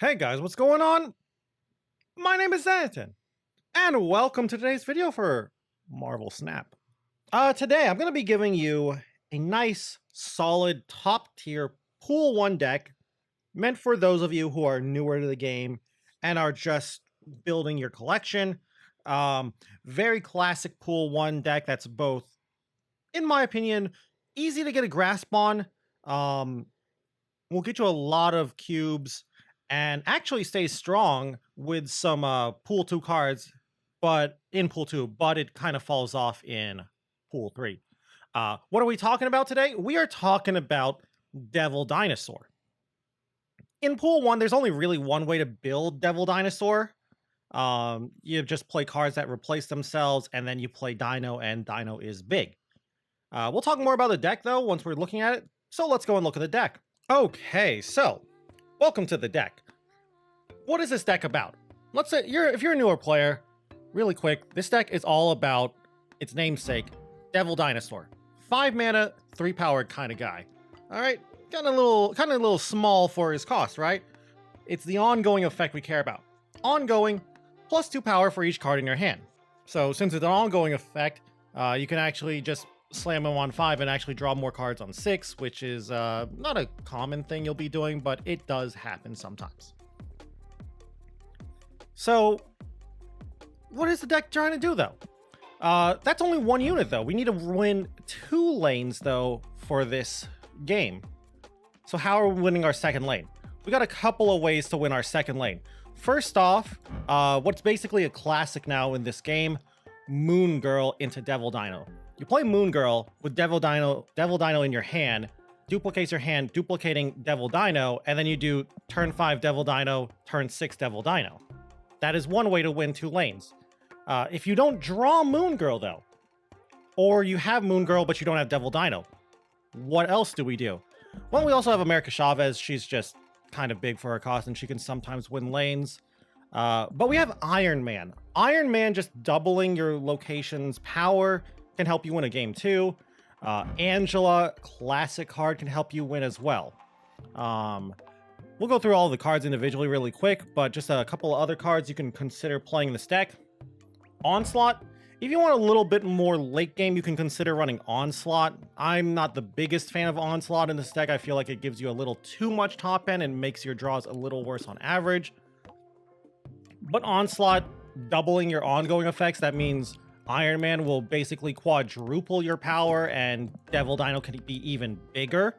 Hey guys, what's going on? My name is Zenaton, and welcome to today's video for Marvel Snap. Today I'm going to be giving you a nice, solid, top-tier Pool 1 deck meant for those of you who are newer to the game and are just building your collection. Um, Very classic Pool 1 deck that's both, in my opinion, easy to get a grasp on. Um, will get you a lot of cubes and actually stays strong with some pool 2 cards, but in pool 2, but it kind of falls off in pool 3. What are we talking about today? We are talking about Devil Dinosaur. In pool 1, there's only really one way to build Devil Dinosaur. You just play cards that replace themselves, and then you play Dino, and Dino is big. We'll talk more about the deck, though, once we're looking at it. So let's go and look at the deck. Okay, so welcome to the deck. What is this deck about? Let's say if you're a newer player, really quick, this deck is all about its namesake, Devil Dinosaur. 5 mana, 3 power kind of guy. All right, kind of a little small for his cost, right? It's the ongoing effect we care about. Ongoing, plus 2 power for each card in your hand. So since it's an ongoing effect, you can actually just slam him on 5 and actually draw more cards on 6, which is not a common thing you'll be doing, but it does happen sometimes. So what is the deck trying to do, though? That's only one unit, though. We need to win 2 lanes, though, for this game. So how are we winning our second lane? We got a couple of ways to win our second lane. First off, what's basically a classic now in this game, Moon Girl into Devil Dino. You play Moon Girl with Devil Dino in your hand, duplicates your hand, duplicating Devil Dino, and then you do turn 5 Devil Dino, turn 6 Devil Dino. That is one way to win 2 lanes. If you don't draw Moon Girl, though, or you have Moon Girl but you don't have Devil Dino, what else do we do? Well, we also have America Chavez. She's just kind of big for her cost, and she can sometimes win lanes. But we have Iron Man. Iron Man just doubling your location's power can help you win a game too. Angela, classic card, can help you win as well. We'll go through all the cards individually really quick, but just a couple of other cards you can consider playing in this deck. Onslaught. If you want a little bit more late game, you can consider running Onslaught. I'm not the biggest fan of Onslaught in this deck. I feel like it gives you a little too much top end and makes your draws a little worse on average. But Onslaught, doubling your ongoing effects, that means Iron Man will basically quadruple your power and Devil Dino can be even bigger.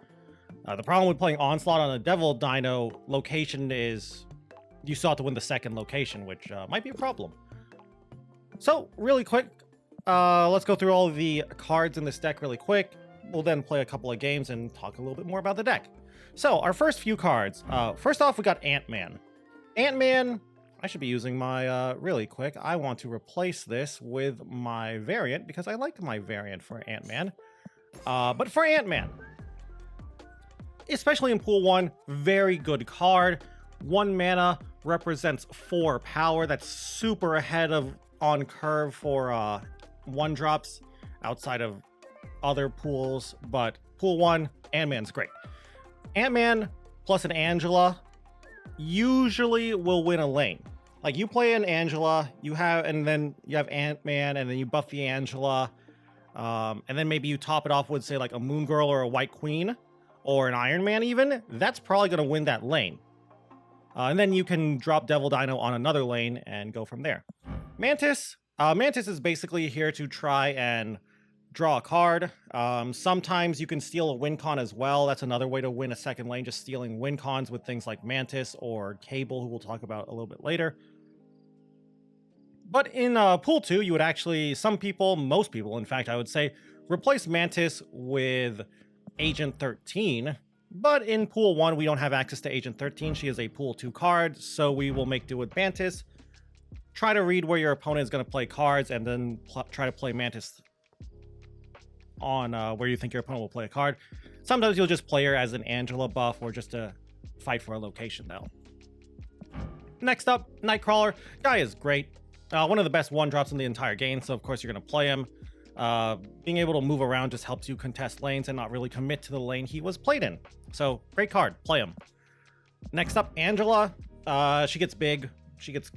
The problem with playing Onslaught on a Devil Dino location is you still have to win the second location, which might be a problem. So, really quick, let's go through all of the cards in this deck really quick. We'll then play a couple of games and talk a little bit more about the deck. So, our first few cards. First off, we got Ant-Man. Ant-Man, I should be using my, really quick, I want to replace this with my variant because I like my variant for Ant-Man. But for Ant-Man, especially in Pool 1, very good card. 1 mana represents 4 power. That's super ahead of on curve for 1-drops outside of other pools. But Pool 1, Ant-Man's great. Ant-Man plus an Angela usually will win a lane. Like, you play an Angela, and then you have Ant-Man, and then you buff the Angela, and then maybe you top it off with, say, like a Moon Girl or a White Queen, or an Iron Man even. That's probably going to win that lane. And then you can drop Devil Dino on another lane and go from there. Mantis. Mantis is basically here to try and draw a card. Sometimes you can steal a win con as well. That's another way to win a second lane, just stealing win cons with things like Mantis or Cable, who we'll talk about a little bit later. But in Pool 2, you would actually, most people, in fact, I would say, replace Mantis with Agent 13. But in Pool 1, we don't have access to Agent 13. She is a Pool 2 card, so we will make do with Mantis. Try to read where your opponent is going to play cards, and then try to play Mantis on where you think your opponent will play a card. Sometimes you'll just play her as an Angela buff or just to fight for a location, though. Next up, Nightcrawler. Guy is great. One of the best 1-drops in the entire game, so of course you're going to play him. Being able to move around just helps you contest lanes and not really commit to the lane he was played in. So, great card. Play him. Next up, Angela. She gets big. She gets,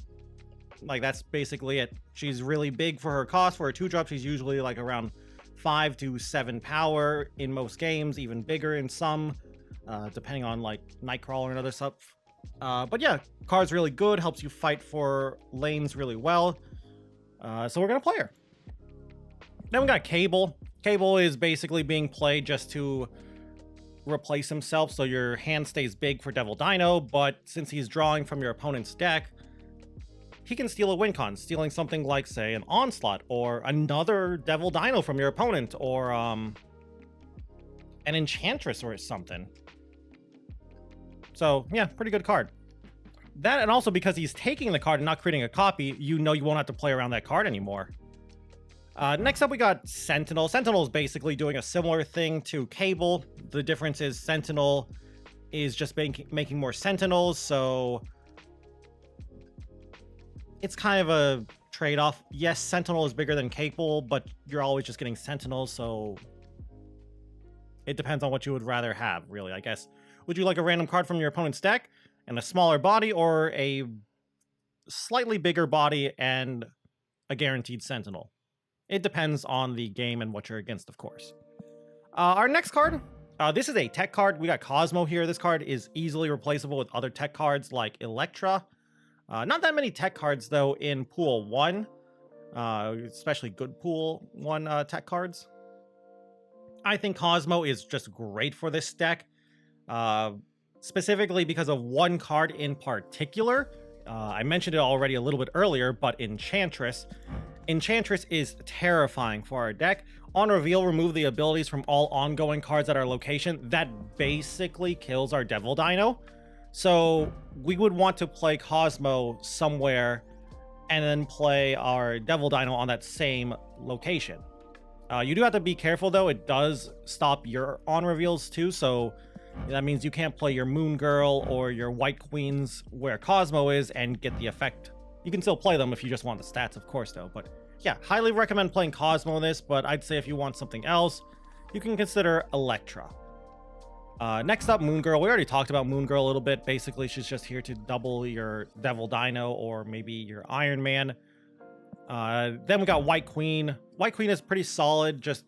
like, that's basically it. She's really big for her cost. For a 2-drop, she's usually like around 5 to 7 power in most games, even bigger in some, depending on like Nightcrawler and other stuff. But yeah, card's really good, helps you fight for lanes really well. So we're gonna play her. Then we got Cable. Cable is basically being played just to replace himself, so your hand stays big for Devil Dino, but since he's drawing from your opponent's deck, he can steal a win con, stealing something like, say, an Onslaught, or another Devil Dino from your opponent, or an Enchantress or something. So, yeah, pretty good card. That, and also because he's taking the card and not creating a copy, you know you won't have to play around that card anymore. Next up, we got Sentinel. Sentinel is basically doing a similar thing to Cable. The difference is Sentinel is just making more Sentinels, so it's kind of a trade-off. Yes, Sentinel is bigger than Cable, but you're always just getting Sentinels, so it depends on what you would rather have, really, I guess. Would you like a random card from your opponent's deck and a smaller body, or a slightly bigger body and a guaranteed Sentinel? It depends on the game and what you're against, of course. Our next card, this is a tech card. We got Cosmo here. This card is easily replaceable with other tech cards like Electra. Not that many tech cards, though, in Pool 1, especially good Pool 1 tech cards. I think Cosmo is just great for this deck, specifically because of one card in particular. I mentioned it already a little bit earlier, but Enchantress. Enchantress is terrifying for our deck. On reveal, remove the abilities from all ongoing cards at our location. That basically kills our Devil Dino. So we would want to play Cosmo somewhere and then play our Devil Dino on that same location. You do have to be careful, though. It does stop your on reveals too, so that means you can't play your Moon Girl or your White Queens where Cosmo is and get the effect. You can still play them if you just want the stats, of course, though. But yeah, highly recommend playing Cosmo in this, but I'd say if you want something else, you can consider Electra. Next up, Moon Girl. We already talked about Moon Girl a little bit. Basically, she's just here to double your Devil Dino or maybe your Iron Man. Then we got White Queen. White Queen is pretty solid, just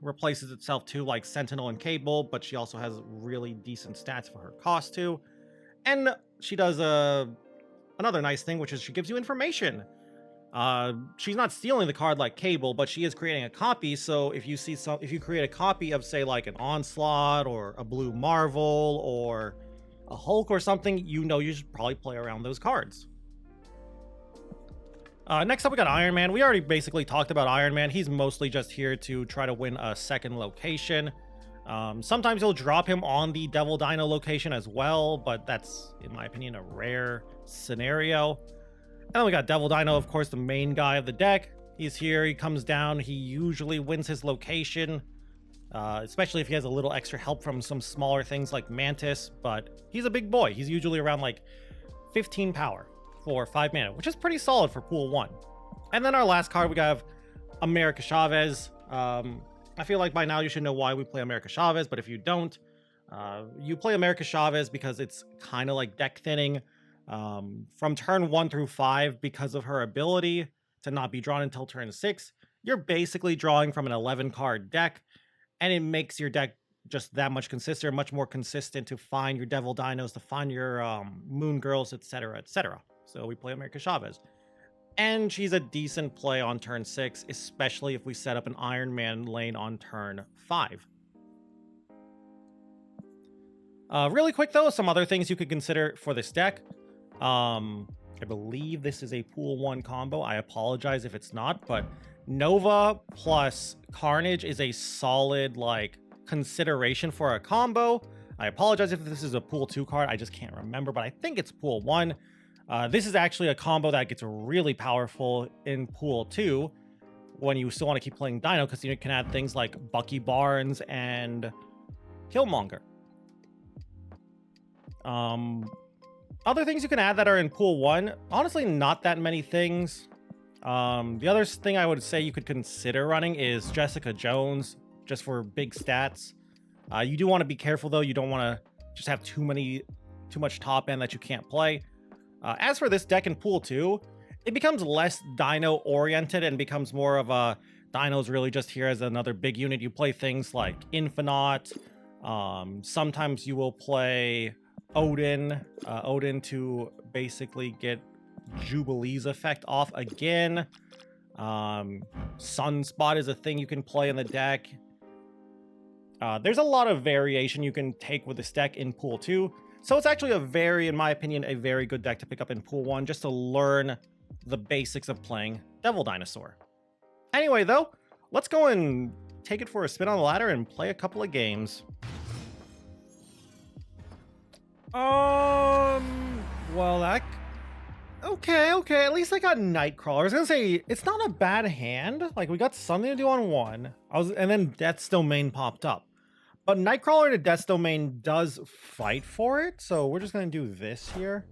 replaces itself too, like Sentinel and Cable, but she also has really decent stats for her cost too. And she does another nice thing, which is she gives you information. She's not stealing the card like Cable, but she is creating a copy. So if you create a copy of, say, like an Onslaught or a Blue Marvel or a Hulk or something, you know you should probably play around those cards. Next up, we got Iron Man. We already basically talked about Iron Man. He's mostly just here to try to win a second location. Sometimes you'll drop him on the Devil Dino location as well, but that's, in my opinion, a rare scenario. And then we got Devil Dino, of course, the main guy of the deck. He's here, he comes down, he usually wins his location, especially if he has a little extra help from some smaller things like Mantis, but he's a big boy. He's usually around like 15 power for 5 mana, which is pretty solid for Pool 1. And then our last card, we have America Chavez. I feel like by now you should know why we play America Chavez, but if you don't, you play America Chavez because it's kind of like deck thinning. From turn 1 through 5, because of her ability to not be drawn until turn 6, you're basically drawing from an 11 card deck, and it makes your deck just that much more consistent to find your Devil Dinos, to find your Moon Girls, etc., etc. So we play America Chavez. And she's a decent play on turn 6, especially if we set up an Iron Man lane on turn 5. Really quick, though, some other things you could consider for this deck. I believe this is a Pool 1 combo. I apologize if it's not, but Nova plus Carnage is a solid, like, consideration for a combo. I apologize if this is a Pool 2 card. I just can't remember, but I think it's Pool 1. This is actually a combo that gets really powerful in Pool 2 when you still want to keep playing Dino, because you can add things like Bucky Barnes and Killmonger. Other things you can add that are in Pool 1, honestly, not that many things. The other thing I would say you could consider running is Jessica Jones, just for big stats. You do want to be careful, though. You don't want to just have too much top end that you can't play. As for this deck in Pool 2, it becomes less Dino oriented and becomes more of a Dino's really just here as another big unit. You play things like Infinite. Sometimes you will play Odin. Odin to basically get Jubilee's effect off again. Sunspot is a thing you can play in the deck. There's a lot of variation you can take with this deck in Pool 2. So it's actually in my opinion, a very good deck to pick up in Pool 1 just to learn the basics of playing Devil Dinosaur. Anyway, though, let's go and take it for a spin on the ladder and play a couple of games. Well, that... Okay, at least I got Nightcrawler. I was gonna say, it's not a bad hand. Like, we got something to do on one. And then Death's Domain popped up. But Nightcrawler to Death's Domain does fight for it, so we're just gonna do this here.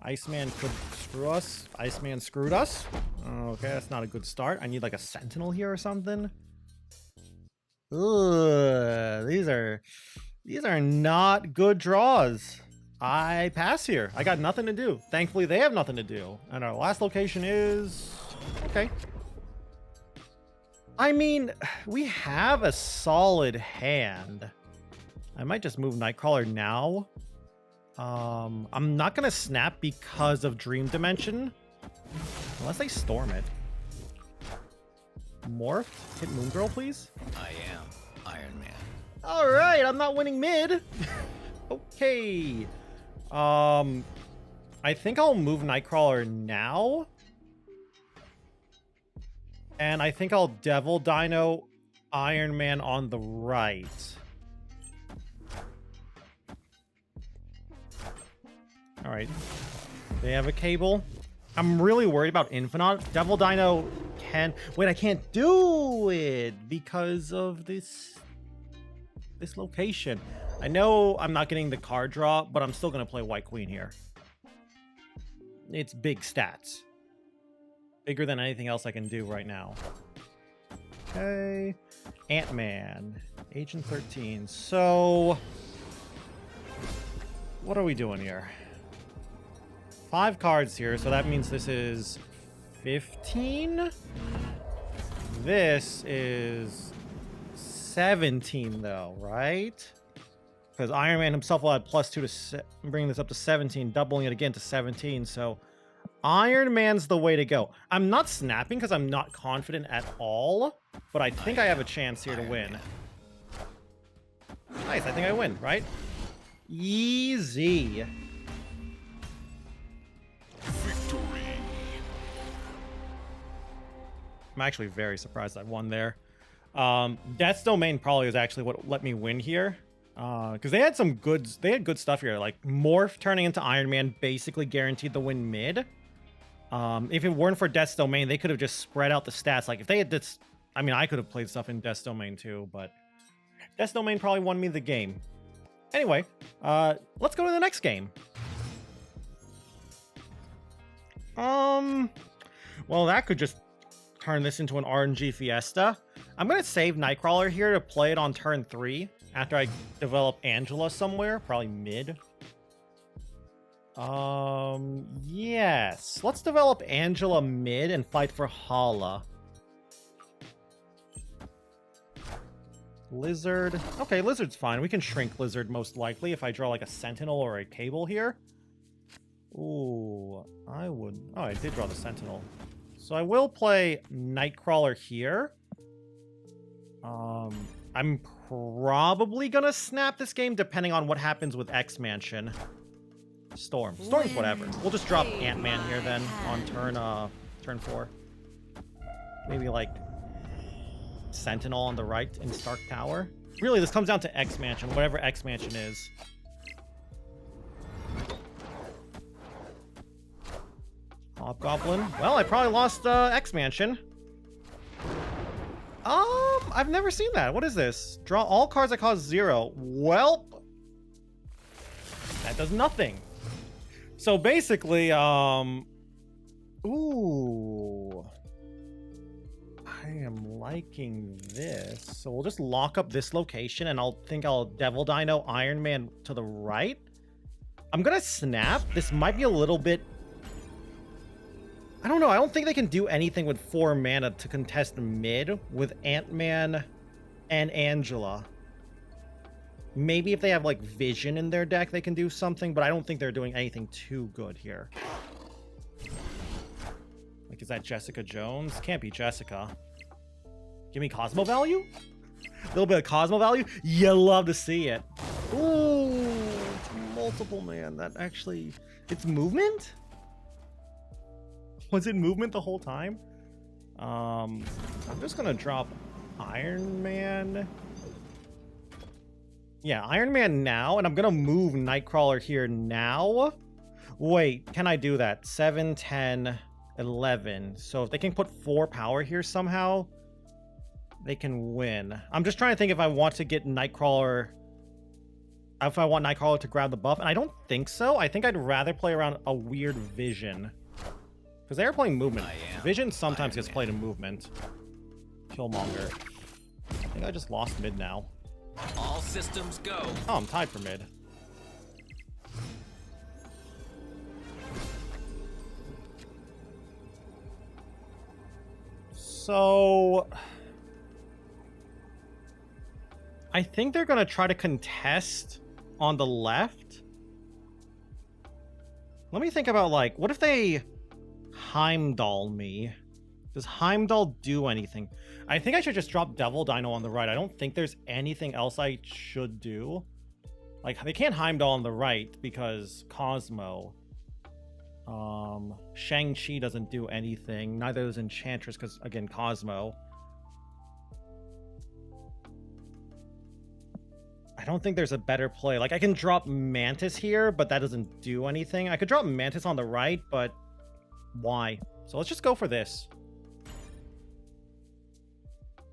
Iceman could screw us. Iceman screwed us. Okay, that's not a good start. I need like a Sentinel here or something. Ugh, these are not good draws. I pass here. I got nothing to do. Thankfully, they have nothing to do. And our last location is... Okay. I mean, we have a solid hand. I might just move Nightcrawler now. I'm not going to snap because of Dream Dimension. Unless they storm it. Morph. Hit Moon Girl, please. I am Iron Man. Alright, I'm not winning mid. Okay. I think I'll move Nightcrawler now. And I think I'll Devil Dino Iron Man on the right. Alright. They have a cable. I'm really worried about Infinite. Devil Dino can... Wait, I can't do it because of this location. I know I'm not getting the card draw, but I'm still going to play White Queen here. It's big stats. Bigger than anything else I can do right now. Okay. Ant-Man. Agent 13. So... what are we doing here? 5 cards here, so that means this is 15? This is 17, though, right? Because Iron Man himself will add +2 to bring this up to 17, doubling it again to 17, so Iron Man's the way to go. I'm not snapping because I'm not confident at all, but I think I have a chance here to win. Nice, I think I win, right? Easy. Victory. I'm actually very surprised I won there. Death's Domain probably is actually what let me win here. Because they had good stuff here. Like Morph turning into Iron Man basically guaranteed the win mid. If it weren't for Death's Domain, they could have just spread out the stats. Like if they had this, I mean, I could have played stuff in Death's Domain too, but Death's Domain probably won me the game. Anyway, let's go to the next game. Well, that could just turn this into an RNG fiesta. I'm gonna save Nightcrawler here to play it on turn 3 after I develop Angela somewhere, probably mid. Yes, let's develop Angela mid and fight for Hala. Lizard. Okay, Lizard's fine. We can shrink Lizard most likely if I draw like a Sentinel or a Cable here. Ooh, I would... Oh, I did draw the Sentinel. So I will play Nightcrawler here. I'm probably gonna snap this game depending on what happens with X-Mansion. Storm's whatever. We'll just drop Ant-Man here then on turn 4. Maybe like Sentinel on the right in Stark Tower. Really, this comes down to X-Mansion, whatever X-Mansion is. Hobgoblin. Well, I probably lost X-Mansion. I've never seen that. What is this? Draw all cards that cost 0. Well, that does nothing. So basically, ooh. I am liking this. So we'll just lock up this location and I'll Devil Dino Iron Man to the right. I'm gonna snap. This might be a little bit... I don't know. I don't think they can do anything with 4 mana to contest mid with Ant-Man and Angela. Maybe if they have, like, Vision in their deck, they can do something, but I don't think they're doing anything too good here. Like, is that Jessica Jones? Can't be Jessica. Give me Cosmo value? A little bit of Cosmo value? You love to see it. Ooh, it's multiple, man. That actually... It's movement? Was it movement the whole time? I'm just gonna drop Iron Man. Yeah, Iron Man now, and I'm gonna move Nightcrawler here now. Wait, can I do that? 7, 10, 11. So if they can put 4 power here somehow, they can win. I'm just trying to think if I want to get Nightcrawler... If I want Nightcrawler to grab the buff, and I don't think so. I think I'd rather play around a weird Vision. Because they are playing movement. Vision sometimes gets played in movement. Killmonger. I think I just lost mid now. All systems go. Oh, I'm tied for mid. So... I think they're going to try to contest on the left. Let me think about, like, what if they Heimdall me? Does Heimdall do anything? I think I should just drop Devil Dino on the right. I don't think there's anything else I should do. Like, they can't Heimdall on the right because Cosmo. Shang-Chi doesn't do anything. Neither does Enchantress because, again, Cosmo. I don't think there's a better play. Like, I can drop Mantis here, but that doesn't do anything. I could drop Mantis on the right, but why? So let's just go for this.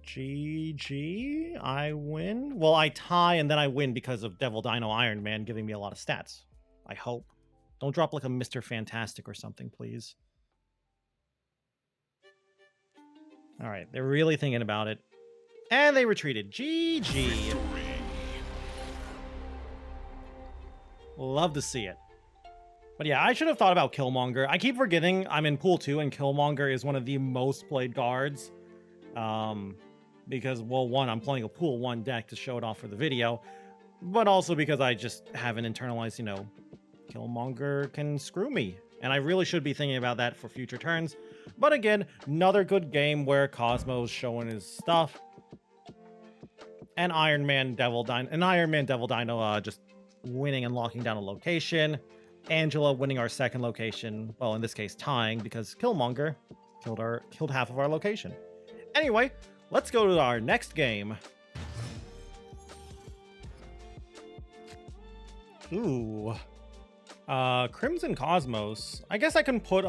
GG. I win. Well, I tie and then I win because of Devil Dino Iron Man giving me a lot of stats. I hope. Don't drop like a Mr. Fantastic or something, please. All right. They're really thinking about it. And they retreated. GG. Love to see it. But yeah, I should have thought about Killmonger. I keep forgetting I'm in Pool 2 and Killmonger is one of the most played cards. Because, well, one, I'm playing a Pool 1 deck to show it off for the video. But also because I just haven't internalized, you know, Killmonger can screw me. And I really should be thinking about that for future turns. But again, another good game where Cosmo's showing his stuff. And Iron Man Devil Dino just winning and locking down a location. Angela winning our second location. Well, in this case, tying because Killmonger killed half of our location. Anyway, let's go to our next game. Ooh. Crimson Cosmos. I guess I can put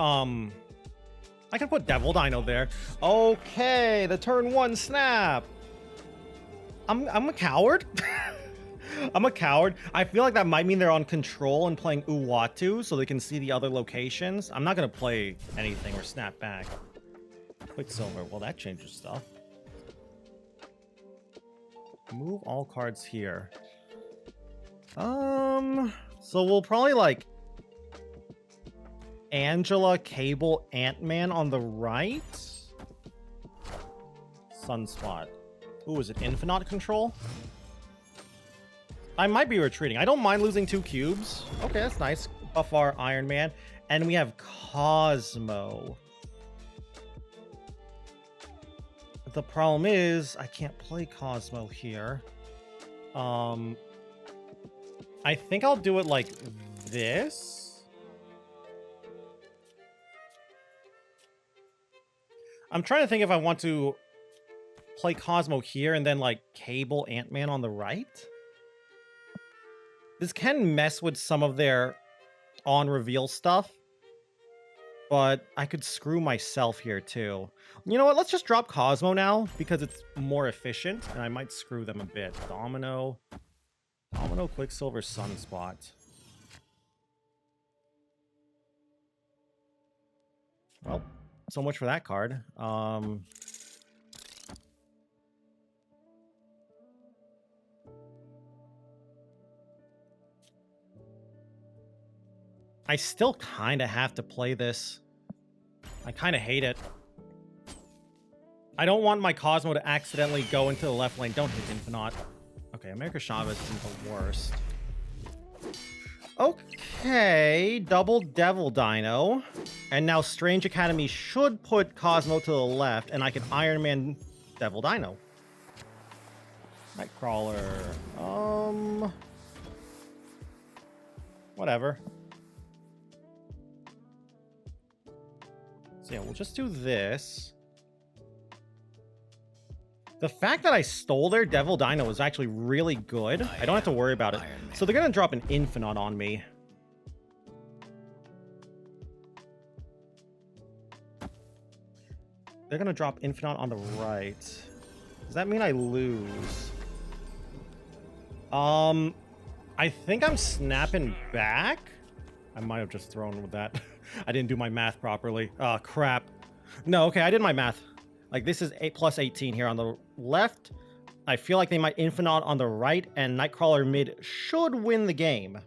Devil Dino there. Okay, the turn 1 snap. I'm a coward. I'm a coward. I feel like that might mean they're on control and playing Uatu so they can see the other locations. I'm not going to play anything or snap back. Quicksilver. Well, that changes stuff. Move all cards here. So we'll probably like Angela, Cable, Ant-Man on the right. Sunspot. Ooh, is it Infinite Control? I might be retreating. I don't mind losing 2 cubes. Okay, that's nice. Buff our Iron Man. And we have Cosmo. The problem is, I can't play Cosmo here. I think I'll do it like this. I'm trying to think if I want to play Cosmo here and then like Cable Ant-Man on the right. This can mess with some of their on-reveal stuff, but I could screw myself here too. You know what? Let's just drop Cosmo now because it's more efficient, and I might screw them a bit. Domino, Quicksilver, Sunspot. Well, so much for that card. I still kind of have to play this. I kind of hate it. I don't want my Cosmo to accidentally go into the left lane. Don't hit Infinite. Okay, America Chavez isn't the worst. Okay, double Devil Dino. And now Strange Academy should put Cosmo to the left, and I can Iron Man Devil Dino. Nightcrawler. Whatever. So yeah, we'll just do this. The fact that I stole their Devil Dino was actually really good. I don't have to worry about it. So they're going to drop an Infinite on me. They're going to drop Infinite on the right. Does that mean I lose? I think I'm snapping back. I might have just thrown with that. I didn't do my math properly. Oh, crap. No, okay, I did my math. Like, this is 8 plus 18 here on the left. I feel like they might Infinite on the right, and Nightcrawler mid should win the game.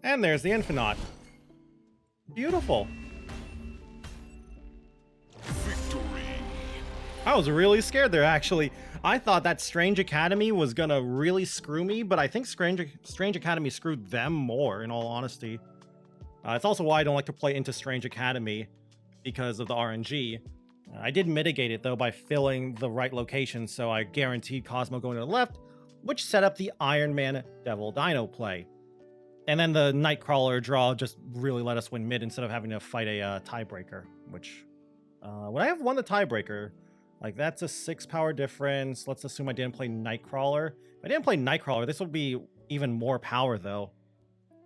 And there's the Infinite. Beautiful. Victory. I was really scared there, actually. I thought that Strange Academy was gonna really screw me, but I think Strange Academy screwed them more, in all honesty. It's also why I don't like to play into Strange Academy, because of the RNG. I did mitigate it, though, by filling the right location, so I guaranteed Cosmo going to the left, which set up the Iron Man Devil Dino play. And then the Nightcrawler draw just really let us win mid instead of having to fight a tiebreaker, which... would I have won the tiebreaker? Like, that's a 6 power difference. Let's assume I didn't play Nightcrawler. If I didn't play Nightcrawler, this would be even more power, though.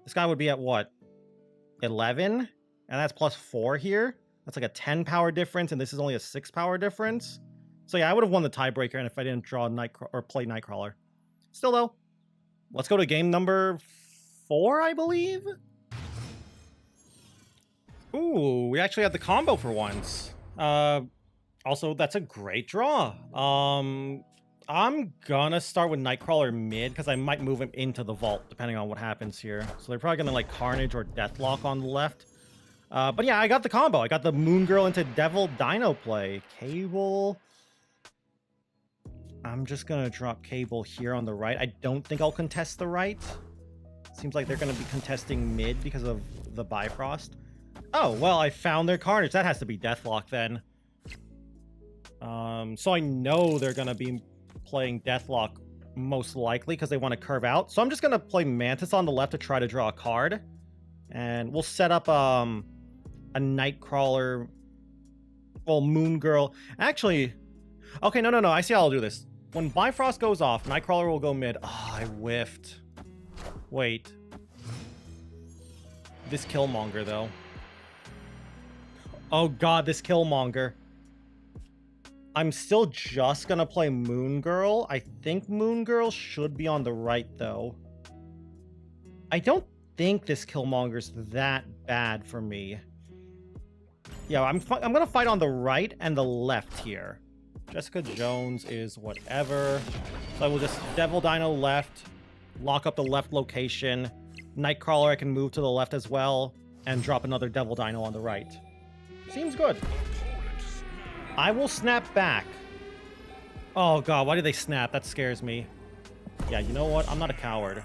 This guy would be at, what? 11? And that's plus 4 here? That's like a 10 power difference, and this is only a 6 power difference. So yeah, I would have won the tiebreaker, and if I didn't draw or play Nightcrawler. Still, though, let's go to game number 4, I believe? Ooh, we actually had the combo for once. Also, that's a great draw. I'm gonna start with Nightcrawler mid, because I might move him into the vault, depending on what happens here. So they're probably gonna, like, Carnage or Deathlock on the left. But yeah, I got the combo. I got the Moon Girl into Devil Dino play. Cable. I'm just gonna drop Cable here on the right. I don't think I'll contest the right. Seems like they're gonna be contesting mid because of the Bifrost. Oh, well, I found their Carnage. That has to be Deathlock then. So I know they're gonna be playing Deathlock most likely because they want to curve out. So I'm just gonna play Mantis on the left to try to draw a card. And we'll set up a Nightcrawler. Well, Moon Girl. Actually, okay, no. I see how I'll do this. When Bifrost goes off, Nightcrawler will go mid. Oh, I whiffed. Wait. This Killmonger, though. Oh god, this Killmonger. I'm still just gonna play Moon Girl. I think Moon Girl should be on the right, though. I don't think this Killmonger's that bad for me. Yeah, I'm gonna fight on the right and the left here. Jessica Jones is whatever. So I will just Devil Dino left, lock up the left location. Nightcrawler I can move to the left as well, and drop another Devil Dino on the right. Seems good. I will snap back. Oh god, why did they snap? That scares me. Yeah, you know what? I'm not a coward.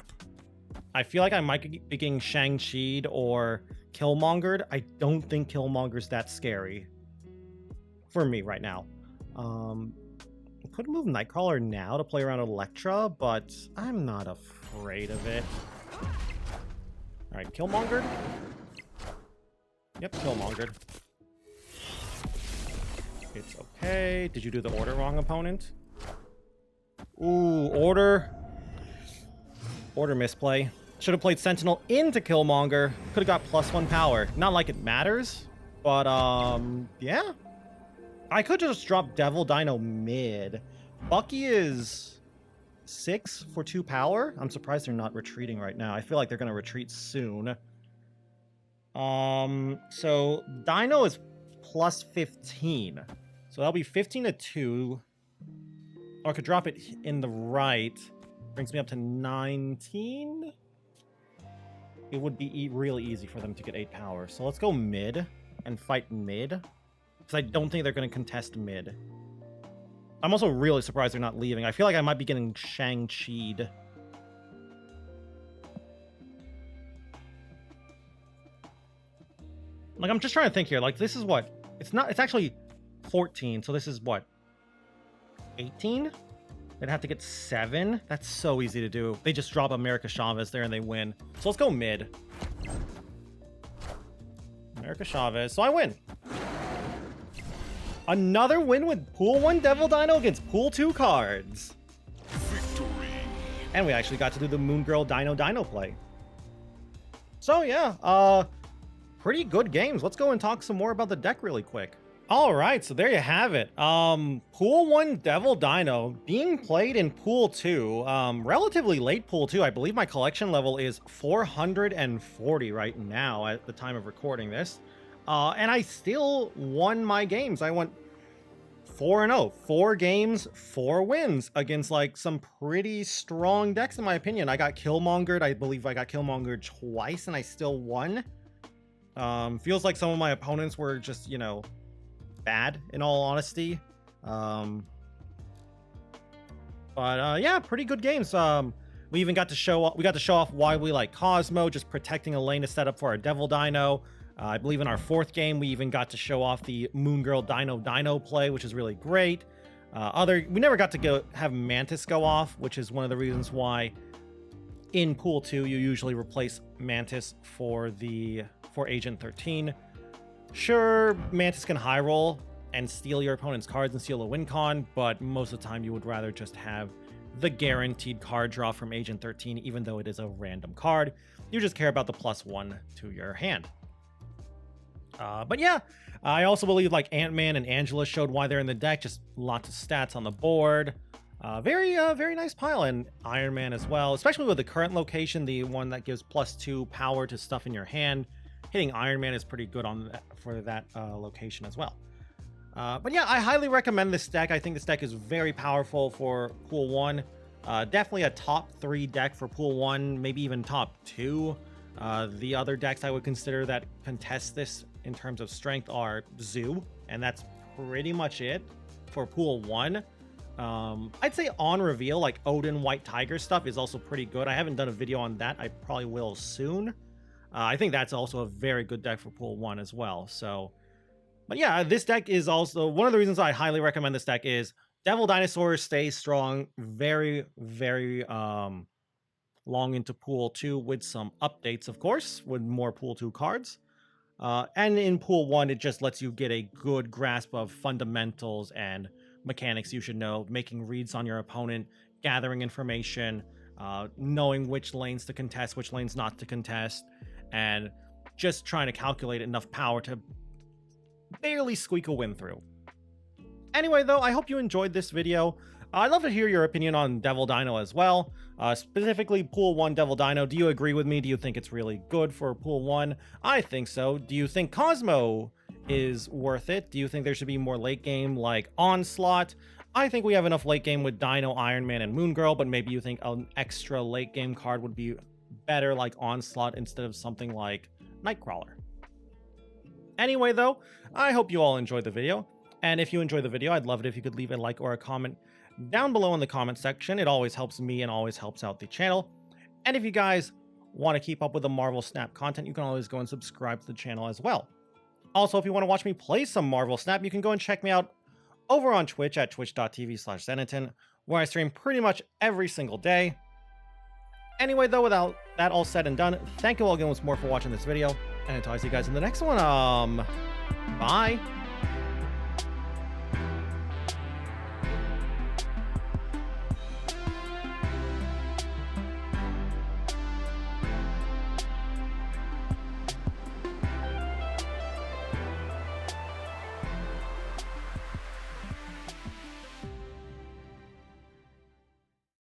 I feel like I might be getting Shang-Chi'd or Killmongered. I don't think Killmonger's that scary. For me right now. I could move Nightcrawler now to play around Elektra, but I'm not afraid of it. Alright, Killmongered? Yep, Killmongered. It's okay. Did you do the order wrong, opponent? Ooh, order. Order misplay. Should have played Sentinel into Killmonger. Could have got +1 power. Not like it matters, but yeah. I could just drop Devil Dino mid. Bucky is 6 for 2 power. I'm surprised they're not retreating right now. I feel like they're gonna retreat soon. So Dino is +15. So that'll be 15 to 2. Or I could drop it in the right. Brings me up to 19. It would be really easy for them to get 8 power. So let's go mid and fight mid. Because I don't think they're going to contest mid. I'm also really surprised they're not leaving. I feel like I might be getting Shang-Chi'd. Like, I'm just trying to think here. Like, this is what? It's actually 14. So this is what? 18? They'd have to get 7. That's so easy to do. They just drop America Chavez there and they win. So let's go mid. America Chavez. So I win. Another win with Pool 1 Devil Dino against Pool 2 cards. Victory. And we actually got to do the Moon Girl Dino play. So yeah, pretty good games. Let's go and talk some more about the deck really quick. All right, so there you have it. Pool 1 Devil Dino being played in Pool 2, relatively late Pool 2. I believe my collection level is 440 right now at the time of recording this. And I still won my games. I went 4-0, 4 games, 4 wins against like some pretty strong decks in my opinion. I got Killmongered. I believe I got Killmongered twice and I still won. Feels like some of my opponents were just, you know, bad in all honesty. Yeah, pretty good games. We even got to show off why we like Cosmo, just protecting a lane to set up for our Devil Dino. I believe in our 4th game, we even got to show off the Moon Girl Dino play, which is really great. We never got to have Mantis go off, which is one of the reasons why in Pool 2 you usually replace Mantis for Agent 13. Sure, Mantis can high roll and steal your opponent's cards and steal a win con, but most of the time you would rather just have the guaranteed card draw from Agent 13, even though it is a random card. You just care about the +1 to your hand. But yeah, I also believe like Ant-Man and Angela showed why they're in the deck. Just lots of stats on the board. Very nice pile. And Iron Man as well, especially with the current location, the one that gives +2 power to stuff in your hand. Hitting Iron Man is pretty good for that location as well. But yeah, I highly recommend this deck. I think this deck is very powerful for Pool 1. Definitely a top 3 deck for Pool 1, maybe even top 2. The other decks I would consider that contest this in terms of strength are Zoo, and that's pretty much it for Pool 1. I'd say on reveal, like Odin White Tiger stuff is also pretty good. I haven't done a video on that. I probably will soon. I think that's also a very good deck for Pool 1 as well. So, but yeah, this deck is also one of the reasons I highly recommend this deck is Devil Dinosaur stays strong very long into Pool 2 with some updates, of course, with more Pool 2 cards. And in Pool 1, it just lets you get a good grasp of fundamentals and mechanics you should know, making reads on your opponent, gathering information, knowing which lanes to contest, which lanes not to contest, and just trying to calculate enough power to barely squeak a win through. Anyway, though, I hope you enjoyed this video. I'd love to hear your opinion on Devil Dino as well. Specifically, Pool 1 Devil Dino. Do you agree with me? Do you think it's really good for Pool 1? I think so. Do you think Cosmo is worth it? Do you think there should be more late game like Onslaught? I think we have enough late game with Dino, Iron Man, and Moon Girl, but maybe you think an extra late game card would be better like Onslaught instead of something like Nightcrawler. Anyway, though, I hope you all enjoyed the video. And if you enjoyed the video, I'd love it if you could leave a like or a comment down below in the comment section. It always helps me and always helps out the channel. And if you guys want to keep up with the Marvel Snap content, you can always go and subscribe to the channel as well. Also, if you want to watch me play some Marvel Snap, you can go and check me out over on Twitch at twitch.tv/Zenaton, where I stream pretty much every single day. Anyway, though, without that all said and done, thank you all again once more for watching this video, and until I see you guys in the next one, bye!